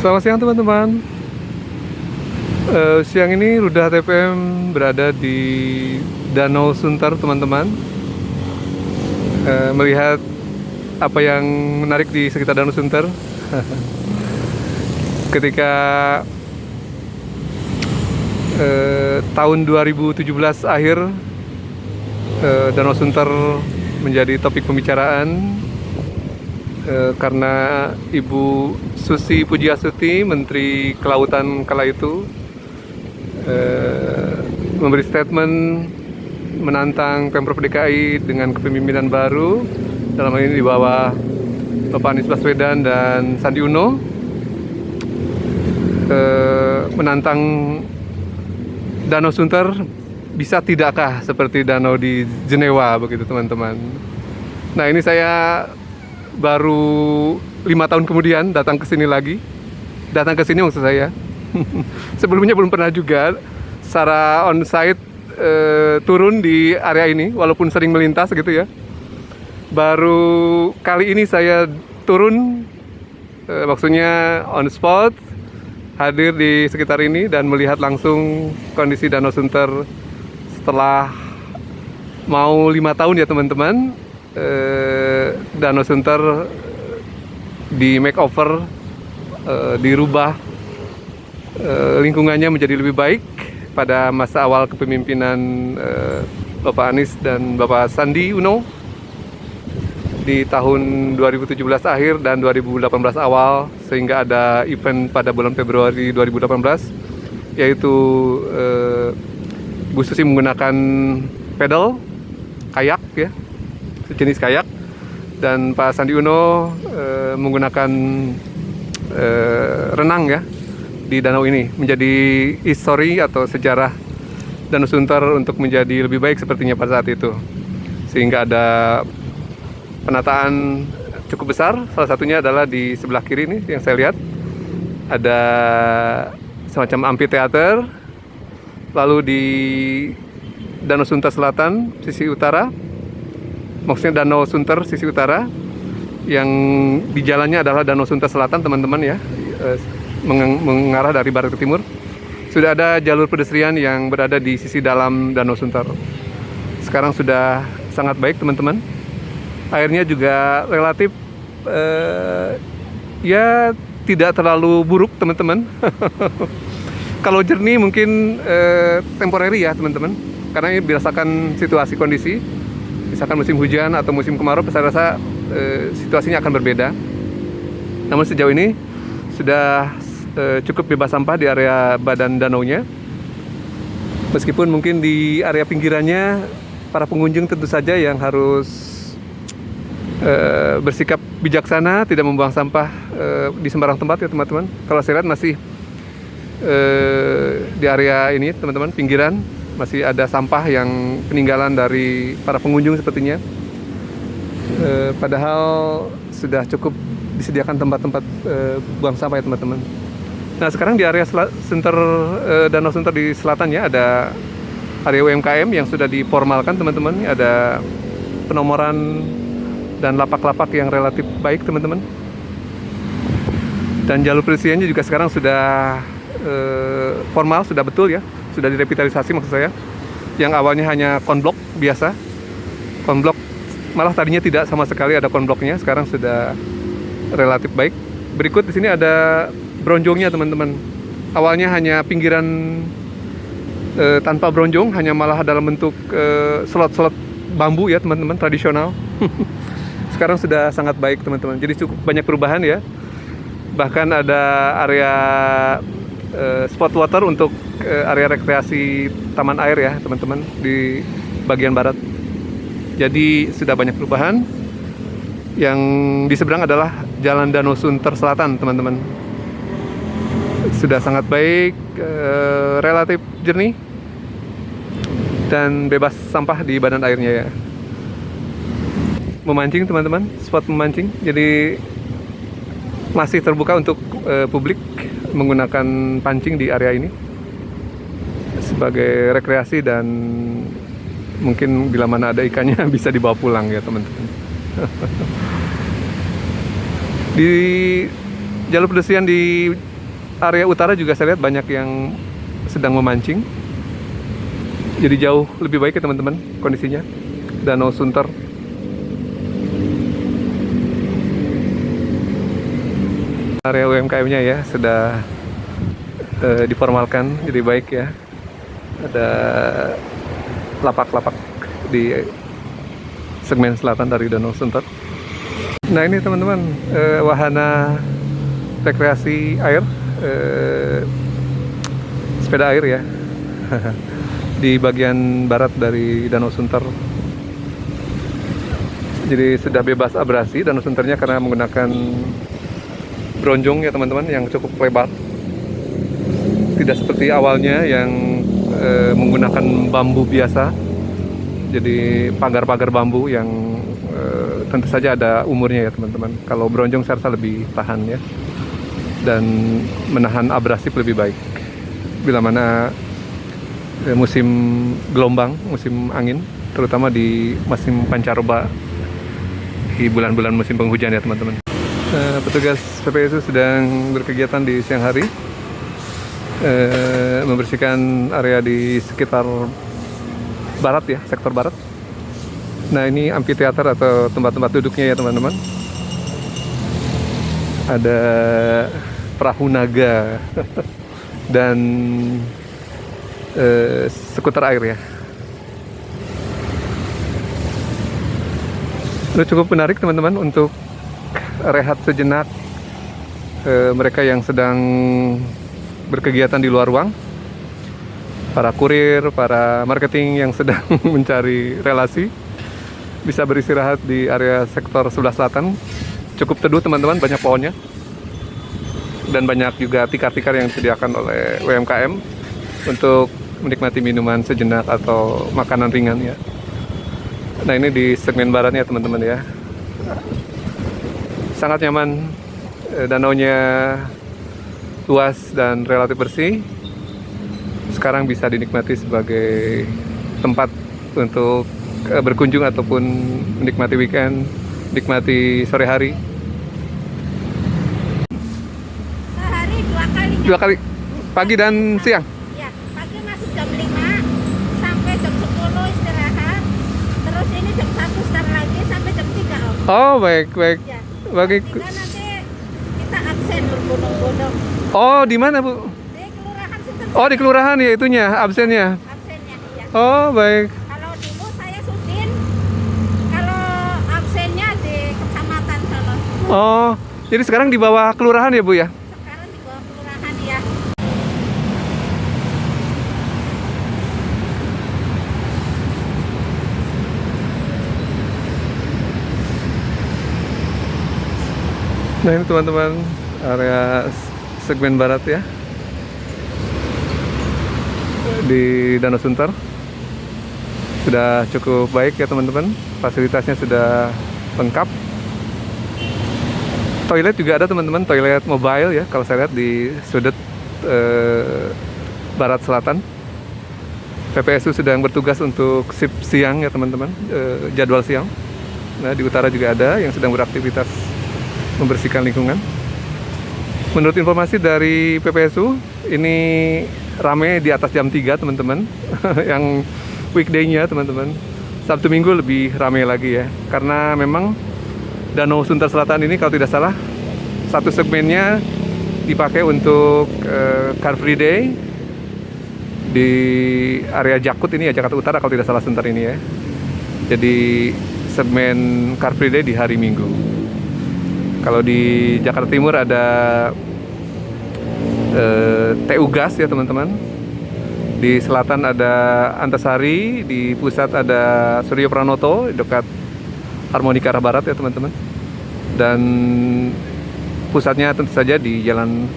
Selamat siang teman-teman. Siang ini Rudal TPM berada di Danau Sunter teman-teman. Melihat apa yang menarik di sekitar Danau Sunter. Ketika tahun 2017 akhir, Danau Sunter menjadi topik pembicaraan karena Ibu Susi Pujiastuti, Menteri Kelautan kala itu, memberi statement menantang Pemprov DKI dengan kepemimpinan baru, dalam hal ini di bawah Bapak Anies Baswedan dan Sandi Uno, menantang Danau Sunter bisa tidakkah seperti danau di Jenewa, begitu teman-teman. Nah, ini saya baru 5 tahun kemudian datang ke sini lagi. Datang ke sini maksud saya. Sebelumnya belum pernah juga secara on-site turun di area ini, walaupun sering melintas gitu ya. Baru kali ini saya turun, maksudnya on spot, hadir di sekitar ini dan melihat langsung kondisi Danau Sunter setelah mau 5 tahun ya teman-teman. Danau Sunter di makeover, dirubah lingkungannya menjadi lebih baik pada masa awal kepemimpinan Bapak Anies dan Bapak Sandi Uno di tahun 2017 akhir dan 2018 awal, sehingga ada event pada bulan Februari 2018, yaitu Bu Susi menggunakan pedal kayak ya, sejenis kayak, dan Pak Sandi Uno menggunakan renang ya di danau ini, menjadi histori atau sejarah Danau Sunter untuk menjadi lebih baik sepertinya pada saat itu, sehingga ada penataan cukup besar. Salah satunya adalah di sebelah kiri ini yang saya lihat ada semacam amphitheater. Lalu di Danau Sunter Selatan sisi utara, maksudnya Danau Sunter sisi utara, yang di jalannya adalah Danau Sunter Selatan teman-teman ya, mengarah dari barat ke timur. Sudah ada jalur pedestrian yang berada di sisi dalam Danau Sunter. Sekarang sudah sangat baik teman-teman. Airnya juga relatif ya tidak terlalu buruk teman-teman. Kalau jernih mungkin temporary ya teman-teman, karena ini berdasarkan situasi kondisi. Misalkan musim hujan atau musim kemarau, saya rasa situasinya akan berbeda. Namun sejauh ini sudah cukup bebas sampah di area badan danaunya. Meskipun mungkin di area pinggirannya para pengunjung tentu saja yang harus bersikap bijaksana, tidak membuang sampah di sembarang tempat ya teman-teman. Kalau saya lihat masih di area ini teman-teman, pinggiran, masih ada sampah yang peninggalan dari para pengunjung sepertinya. Padahal sudah cukup disediakan tempat-tempat buang sampah ya teman-teman. Nah, sekarang di area Sunter, Danau Sunter di selatan ya, ada area UMKM yang sudah diformalkan teman-teman. Ada penomoran dan lapak-lapak yang relatif baik teman-teman. Dan jalur pedestriannya juga sekarang sudah formal, sudah betul ya, sudah direvitalisasi maksud saya. Yang awalnya hanya konblok biasa, konblok, malah tadinya tidak sama sekali ada konbloknya, sekarang sudah relatif baik. Berikut di sini ada bronjongnya teman-teman. Awalnya hanya pinggiran tanpa bronjong, hanya malah dalam bentuk slot-slot bambu ya teman-teman, tradisional. Sekarang sudah sangat baik teman-teman. Jadi cukup banyak perubahan ya. Bahkan ada area spot water untuk area rekreasi taman air ya teman-teman di bagian barat. Jadi sudah banyak perubahan. Yang di seberang adalah Jalan Danau Sunter Selatan teman-teman. Sudah sangat baik, relatif jernih dan bebas sampah di badan airnya ya. Memancing teman-teman, spot memancing, jadi masih terbuka untuk publik menggunakan pancing di area ini sebagai rekreasi, dan mungkin bila mana ada ikannya bisa dibawa pulang ya teman-teman. Di jalur pedestrian di area utara juga saya lihat banyak yang sedang memancing. Jadi jauh lebih baik ya teman-teman kondisinya. Danau Sunter. Area UMKM-nya ya sudah diformalkan jadi baik ya. Ada lapak-lapak di segmen selatan dari Danau Sunter. Nah ini teman-teman wahana rekreasi air, sepeda air ya di bagian barat dari Danau Sunter. Jadi sudah bebas abrasi Danau Sunternya karena menggunakan bronjong ya teman-teman yang cukup lebar. Tidak seperti awalnya yang menggunakan bambu biasa. Jadi pagar-pagar bambu yang tentu saja ada umurnya ya teman-teman. Kalau bronjong saya rasa lebih tahan ya, dan menahan abrasif lebih baik bila mana musim gelombang, musim angin, terutama di musim pancaroba di bulan-bulan musim penghujan ya teman-teman. Petugas PPSU sedang berkegiatan di siang hari, membersihkan area di sekitar barat ya, sektor barat. Nah ini amfiteater atau tempat-tempat duduknya ya teman-teman. Ada perahu naga dan skuter air ya. Itu cukup menarik teman-teman untuk rehat sejenak mereka yang sedang berkegiatan di luar ruang. Para kurir, para marketing yang sedang mencari relasi bisa beristirahat di area sektor sebelah selatan. Cukup teduh teman-teman, banyak pohonnya. Dan banyak juga tikar-tikar yang disediakan oleh UMKM untuk menikmati minuman sejenak atau makanan ringan ya. Nah ini di segmen baratnya teman-teman ya. Sangat nyaman, danaunya luas dan relatif bersih. Sekarang bisa dinikmati sebagai tempat untuk berkunjung ataupun menikmati weekend, nikmati sore hari. Sehari 2 kali. 2 kali, pagi dan siang. Ya, pagi masuk jam 5 sampai jam 10 istirahat. Terus ini jam 1 start lagi sampai jam 3 Om. Oh baik. Ya. Bagi. Jam 3 nanti kita absen berbondong-bondong. Oh di mana Bu? Di kelurahan situ. Oh di kelurahan ya itunya, absennya. Absennya iya. Oh baik. Kalau dulu saya Sudin, kalau absennya di kecamatan Solo. Oh jadi sekarang di bawah kelurahan ya Bu ya? Sekarang di bawah kelurahan ya. Nah ini teman-teman area segmen barat ya di Danau Sunter. Sudah cukup baik ya teman-teman, fasilitasnya sudah lengkap. Toilet juga ada teman-teman, toilet mobile ya kalau saya lihat di sudut barat selatan. PPSU sedang bertugas untuk shift siang ya teman-teman, jadwal siang. Nah di utara juga ada yang sedang beraktivitas membersihkan lingkungan. Menurut informasi dari PPSU, ini rame di atas jam 3 teman-teman. Yang weekday-nya teman-teman. Sabtu Minggu lebih rame lagi ya. Karena memang Danau Sunter Selatan ini kalau tidak salah satu segmennya dipakai untuk Car Free Day di area Jakut ini ya, Jakarta Utara kalau tidak salah Sunter ini ya. Jadi segmen Car Free Day di hari Minggu. Kalau di Jakarta Timur ada TU Gas ya teman-teman. Di selatan ada Antasari, di pusat ada Suryo Pranoto dekat Harmonika arah barat ya teman-teman. Dan pusatnya tentu saja di Jalan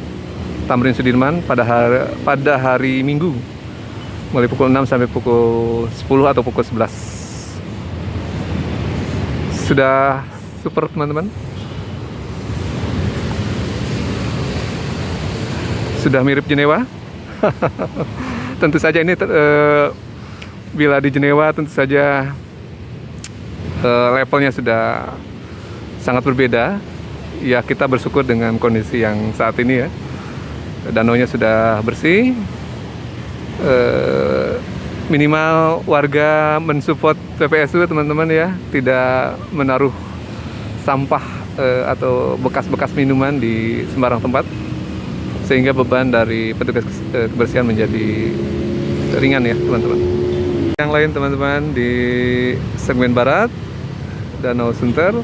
Tamrin Sudirman pada hari Minggu mulai pukul 6 sampai pukul 10 atau pukul 11. Sudah super teman-teman. Sudah mirip Jenewa. Tentu saja ini bila di Jenewa tentu saja levelnya sudah sangat berbeda. Ya kita bersyukur dengan kondisi yang saat ini ya. danaunya sudah bersih. Minimal warga mensupport PPSU teman-teman ya, tidak menaruh sampah atau bekas-bekas minuman di sembarang tempat, sehingga beban dari petugas kebersihan menjadi ringan ya teman-teman. Yang lain teman-teman di segmen barat Danau Sunter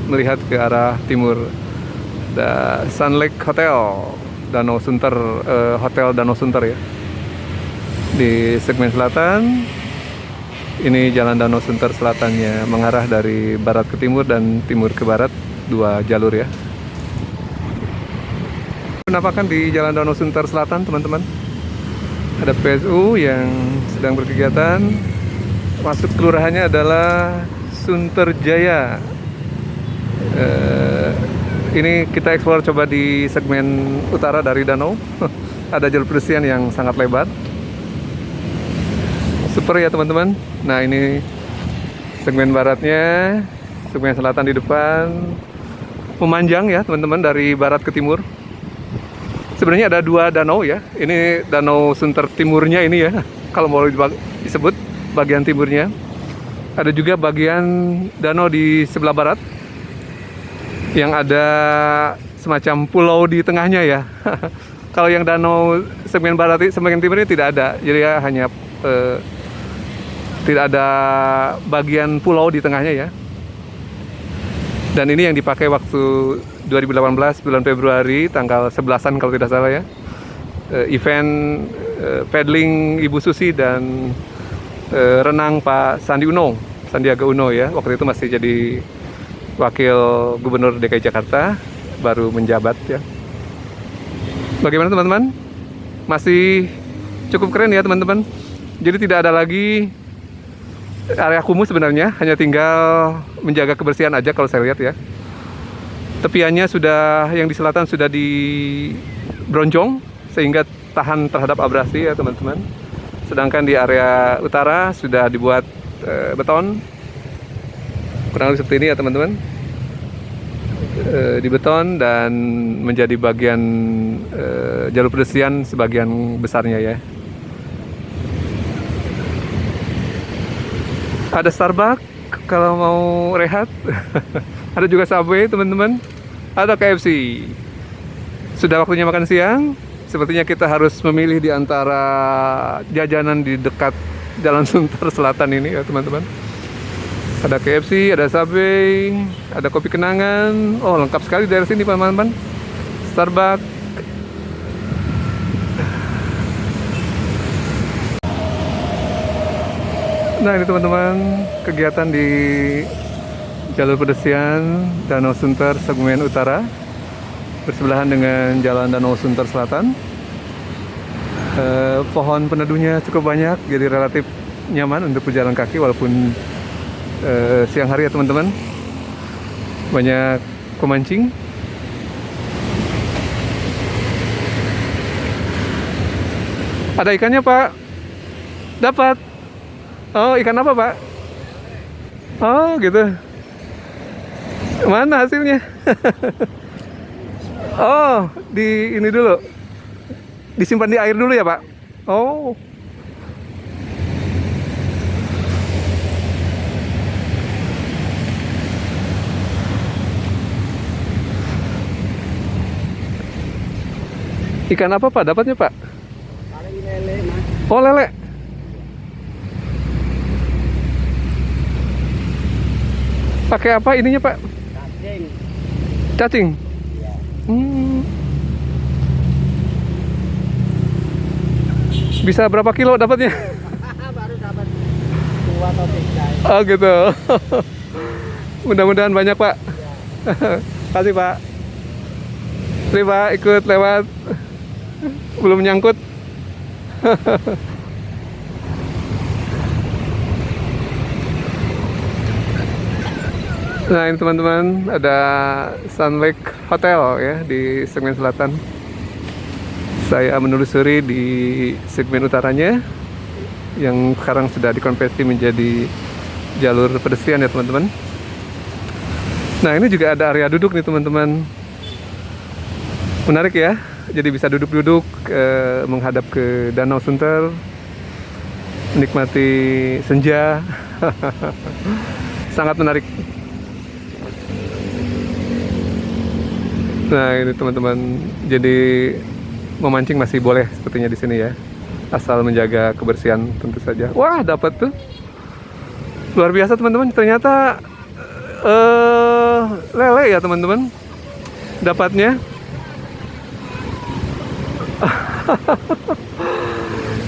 melihat ke arah timur, ada Sun Lake Hotel Danau Sunter, Hotel Danau Sunter ya. Di segmen selatan ini jalan Danau Sunter selatannya mengarah dari barat ke timur dan timur ke barat, 2 jalur ya. Penampakan di jalan Danau Sunter selatan teman-teman, ada PSU yang sedang berkegiatan. Masuk kelurahannya adalah Sunterjaya. Ini kita eksplor coba di segmen utara dari danau. Ada jalur pedestrian yang sangat lebar, super ya teman-teman. Nah ini segmen baratnya, segmen selatan di depan, memanjang ya teman-teman dari barat ke timur. Sebenarnya ada 2 danau ya. Ini Danau Sunter timurnya ini ya, kalau mau disebut bagian timurnya. Ada juga bagian danau di sebelah barat yang ada semacam pulau di tengahnya ya. Kalau yang danau segmen barat, segmen timur ini tidak ada. Jadi ya hanya tidak ada bagian pulau di tengahnya ya. Dan ini yang dipakai waktu 2018 bulan Februari tanggal 11-an kalau tidak salah ya. Event paddling Ibu Susi dan renang Pak Sandiaga Uno ya. Waktu itu masih jadi Wakil Gubernur DKI Jakarta, baru menjabat ya. Bagaimana teman-teman? Masih cukup keren ya teman-teman. Jadi tidak ada lagi area kumuh sebenarnya, hanya tinggal menjaga kebersihan aja kalau saya lihat ya. Tepiannya sudah, yang di selatan sudah dibronjong sehingga tahan terhadap abrasi ya teman-teman. Sedangkan di area utara sudah dibuat beton, kurang lebih seperti ini ya teman-teman. Di beton dan menjadi bagian jalur pedestrian sebagian besarnya ya. Ada Starbucks kalau mau rehat. Ada juga Subway teman-teman. Ada KFC. Sudah waktunya makan siang. Sepertinya kita harus memilih di antara jajanan di dekat Jalan Sunter Selatan ini ya teman-teman. Ada KFC, ada Subway, ada kopi kenangan. Oh lengkap sekali dari sini teman-teman. Starbucks. Nah ini teman-teman, kegiatan di jalur pedestrian Danau Sunter segmen utara bersebelahan dengan jalan Danau Sunter Selatan. Pohon peneduhnya cukup banyak, jadi relatif nyaman untuk berjalan kaki walaupun siang hari ya teman-teman. Banyak pemancing. Ada ikannya Pak? Dapat. Oh, ikan apa Pak? Oh, gitu. Mana hasilnya? Oh, di ini dulu. Disimpan di air dulu ya Pak? Oh. Ikan apa Pak? Dapatnya Pak? Lele, Mas. Oh, lele. Pakai apa ininya Pak? Cacing. Cacing? Ya. Bisa berapa kilo dapatnya? Baru dapat 2 atau 3. Oh gitu. Mudah-mudahan banyak Pak. Kasih Pak. Terima Pak ikut lewat. Belum nyangkut. Nah ini teman-teman, ada Sun Lake Hotel ya di segmen selatan. Saya menelusuri di segmen utaranya yang sekarang sudah dikonversi menjadi jalur pedestrian ya teman-teman. Nah ini juga ada area duduk nih teman-teman. Menarik ya. jadi bisa duduk-duduk menghadap ke Danau Sunter, menikmati senja. Sangat menarik. Nah ini teman-teman, jadi memancing masih boleh sepertinya di sini ya, asal menjaga kebersihan tentu saja. Wah dapat tuh, luar biasa teman-teman. Ternyata lele ya teman-teman, dapatnya.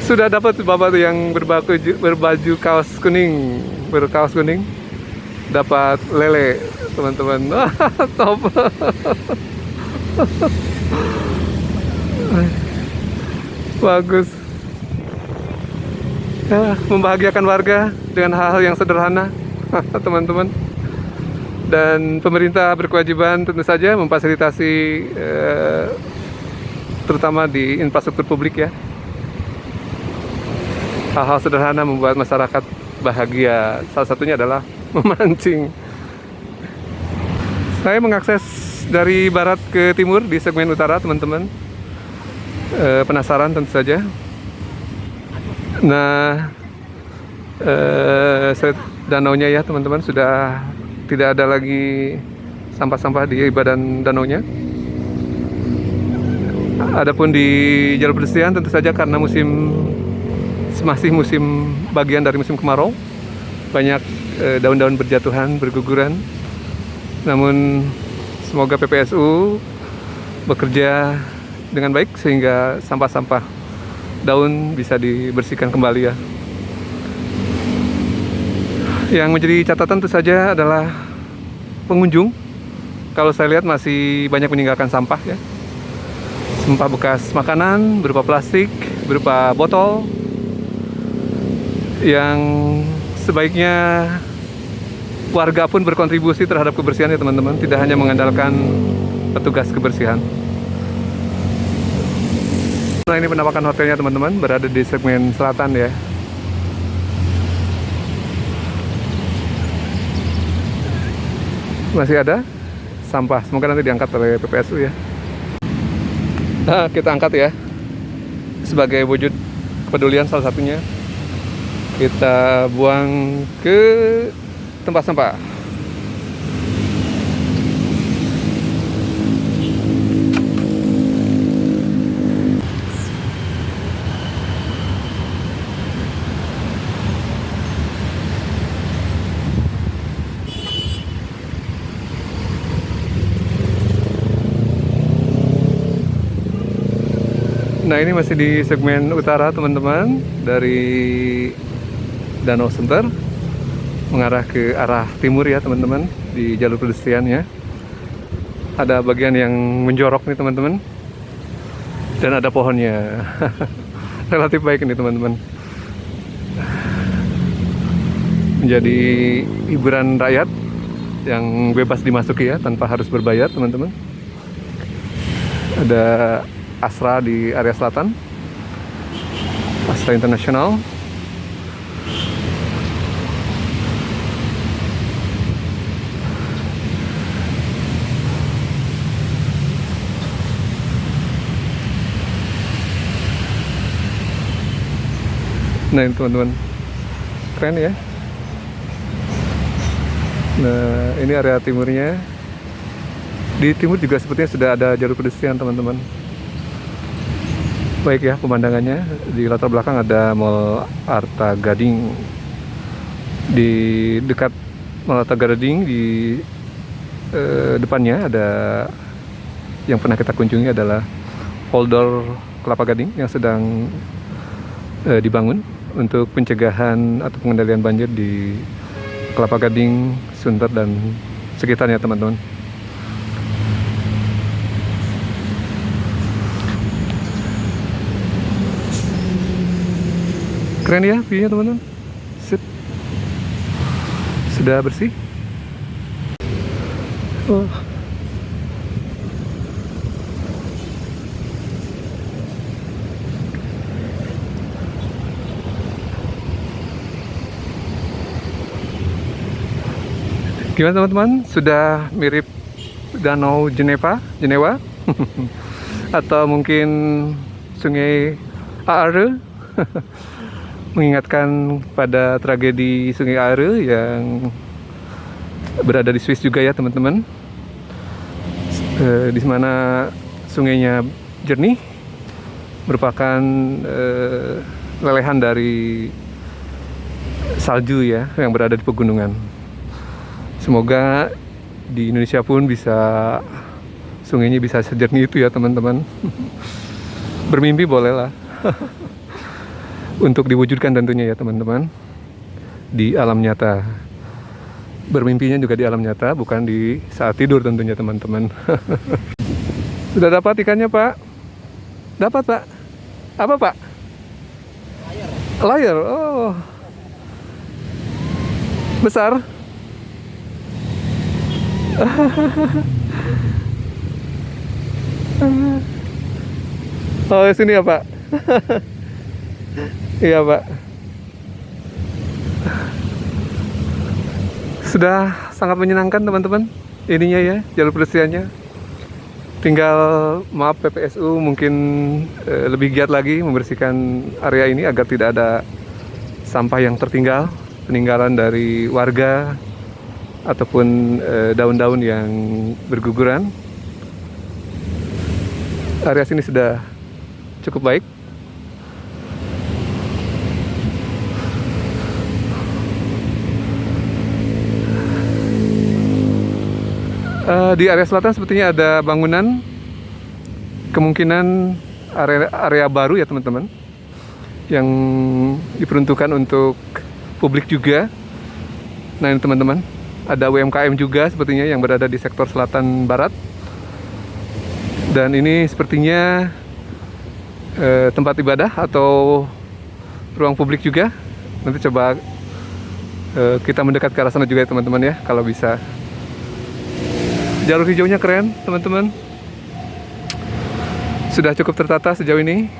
Sudah dapat bapak tuh yang berbaju kaos kuning, berkaos kuning, dapat lele teman-teman. Top. Bagus ya, membahagiakan warga dengan hal-hal yang sederhana. Teman-teman, dan pemerintah berkewajiban tentu saja memfasilitasi terutama di infrastruktur publik ya. Hal-hal sederhana membuat masyarakat bahagia, salah satunya adalah memancing. Saya mengakses dari barat ke timur di segmen utara teman-teman. Penasaran tentu saja. Nah, danaunya ya teman-teman, sudah tidak ada lagi sampah-sampah di badan danaunya. Adapun di jalur pedestrian tentu saja karena masih musim bagian dari musim kemarau, banyak daun-daun berjatuhan, berguguran. Namun semoga PPSU bekerja dengan baik sehingga sampah-sampah daun bisa dibersihkan kembali ya. Yang menjadi catatan tentu saja adalah pengunjung. Kalau saya lihat masih banyak meninggalkan sampah ya. Sampah bekas makanan berupa plastik, berupa botol, yang sebaiknya warga pun berkontribusi terhadap kebersihan ya teman-teman, tidak hanya mengandalkan petugas kebersihan. Nah ini penampakan hotelnya teman-teman, berada di segmen selatan ya. Masih ada sampah, semoga nanti diangkat oleh PPSU ya. Nah, kita angkat ya, sebagai wujud kepedulian salah satunya. Kita buang ke tempat sampah. Nah ini masih di segmen utara teman-teman, dari Danau Sunter mengarah ke arah timur ya teman-teman, di jalur pedestrian ya. Ada bagian yang menjorok nih teman-teman, dan ada pohonnya. Relatif baik ini teman-teman, menjadi hiburan rakyat yang bebas dimasuki ya, tanpa harus berbayar teman-teman. Ada Asra di area selatan, Asra Internasional. Nah ini teman-teman, keren ya. Nah ini area timurnya. Di timur juga sepertinya sudah ada jalur pedestrian teman-teman. Baik ya pemandangannya. Di latar belakang ada Mall Arta Gading. Di dekat Mall Arta Gading di depannya ada yang pernah kita kunjungi, adalah Polder Kelapa Gading yang sedang dibangun untuk pencegahan atau pengendalian banjir di Kelapa Gading, Sunter dan sekitarnya teman-teman. Keren ya view-nya teman-teman. Sip. Sudah bersih. Oh. Gimana teman-teman? Sudah mirip Danau Jenewa? atau mungkin Sungai Aare mengingatkan pada tragedi Sungai Aare yang berada di Swiss juga ya teman-teman. Di mana sungainya jernih, merupakan lelehan dari salju ya yang berada di pegunungan. Semoga di Indonesia pun sungainya bisa sejernih itu ya teman-teman. Bermimpi bolehlah. Untuk diwujudkan tentunya ya teman-teman, di alam nyata. Bermimpinya juga di alam nyata, bukan di saat tidur tentunya teman-teman. Sudah dapat ikannya Pak? Dapat Pak? Apa Pak? Layar. Oh, besar. Oh, sini ya Pak. Iya Pak. Sudah sangat menyenangkan teman-teman. Ininya ya, jalur pedestriannya. Tinggal maaf PPSU mungkin lebih giat lagi membersihkan area ini agar tidak ada sampah yang tertinggal, peninggalan dari warga ataupun daun-daun yang berguguran. Area sini sudah cukup baik. Di area selatan sepertinya ada bangunan, kemungkinan area baru ya teman-teman, yang diperuntukkan untuk publik juga. Nah ini teman-teman, ada UMKM juga sepertinya yang berada di sektor selatan barat. Dan ini sepertinya tempat ibadah atau ruang publik juga. Nanti coba kita mendekat ke arah sana juga ya teman-teman ya, kalau bisa. Jalur hijaunya keren teman-teman, sudah cukup tertata sejauh ini.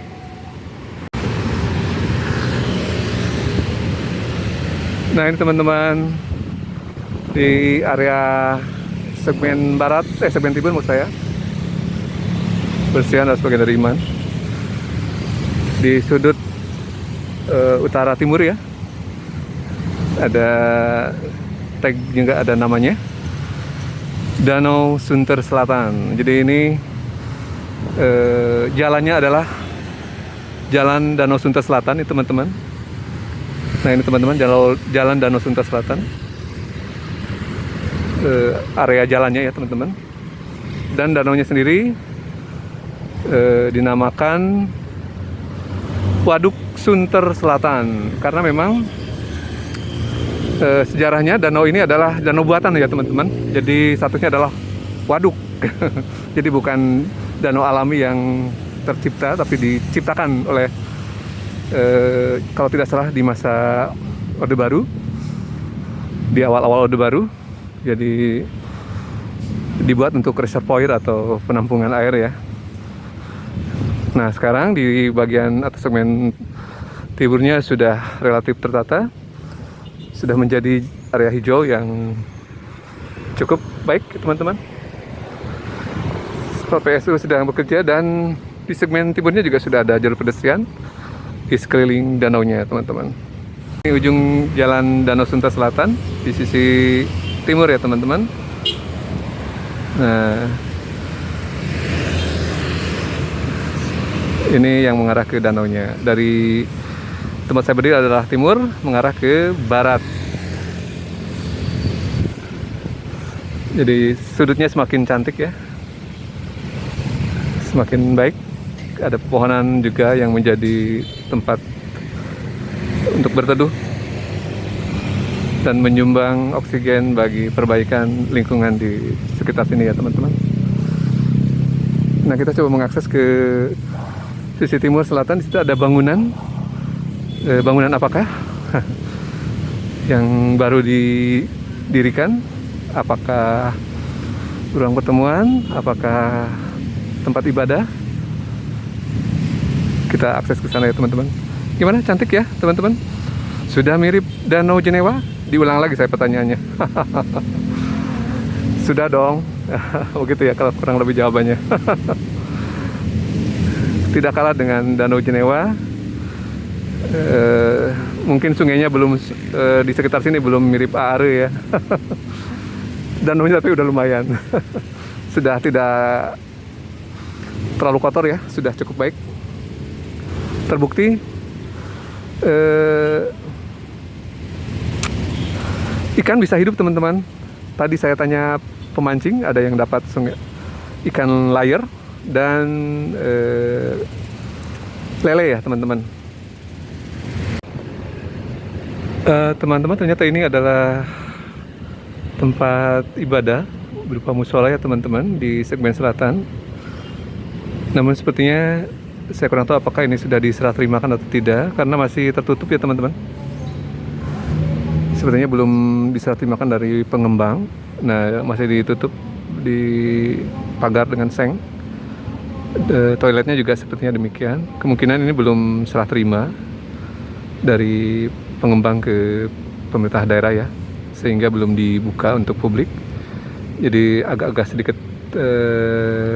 Nah ini teman-teman, di area segmen barat, segmen timur maksud saya, bersihan adalah sebagian dari iman. Di sudut utara timur ya, ada tag juga, ada namanya, Danau Sunter Selatan. Jadi ini jalannya adalah Jalan Danau Sunter Selatan, itu teman-teman. Nah ini teman-teman, jalan Danau Sunter Selatan. Area jalannya ya teman-teman. Dan danaunya sendiri dinamakan Waduk Sunter Selatan, karena memang sejarahnya danau ini adalah danau buatan ya teman-teman. Jadi statusnya adalah waduk. Jadi bukan danau alami yang tercipta, tapi diciptakan oleh kalau tidak salah di masa Orde Baru, di awal-awal Orde Baru. Jadi dibuat untuk reservoir atau penampungan air ya. Nah sekarang di bagian atas segmen timurnya sudah relatif tertata, sudah menjadi area hijau yang cukup baik teman-teman. PPSU sedang bekerja, dan di segmen timurnya juga sudah ada jalur pedestrian di sekeliling danaunya teman-teman. Ini ujung jalan Danau Sunter Selatan di sisi timur ya teman-teman. Nah ini yang mengarah ke danaunya. Dari tempat saya berdiri adalah timur, mengarah ke barat. Jadi sudutnya semakin cantik ya, semakin baik. Ada pepohonan juga yang menjadi tempat untuk berteduh dan menyumbang oksigen bagi perbaikan lingkungan di sekitar sini ya teman-teman. Nah kita coba mengakses ke sisi timur selatan. Di situ ada bangunan. Bangunan apakah yang baru didirikan? Apakah ruang pertemuan? Apakah tempat ibadah? Kita akses ke sana ya teman-teman. Gimana, cantik ya teman-teman? Sudah mirip Danau Jenewa? Diulang lagi saya pertanyaannya. Sudah dong. Begitu ya kalau kurang lebih jawabannya. tidak kalah dengan Danau Jenewa. Mungkin sungainya belum di sekitar sini belum mirip Aare ya. Danaunya tapi udah lumayan. Sudah tidak terlalu kotor ya, sudah cukup baik. Terbukti ikan bisa hidup teman-teman. Tadi saya tanya pemancing, ada yang dapat ikan layar dan lele ya teman-teman. Teman-teman, ternyata ini adalah tempat ibadah berupa mushola ya teman-teman di segmen selatan. Namun sepertinya saya kurang tahu apakah ini sudah diserah terimakan atau tidak, karena masih tertutup ya teman-teman. Sepertinya belum diserah terimakan dari pengembang. Nah, masih ditutup di pagar dengan seng. Toiletnya juga sepertinya demikian. Kemungkinan ini belum serah terima dari pengembang ke pemerintah daerah ya, sehingga belum dibuka untuk publik. Jadi agak-agak sedikit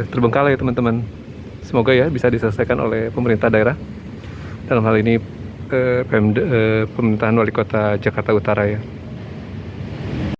terbengkalai teman-teman. Semoga ya bisa diselesaikan oleh pemerintah daerah. Dalam hal ini pemerintahan wali kota Jakarta Utara ya.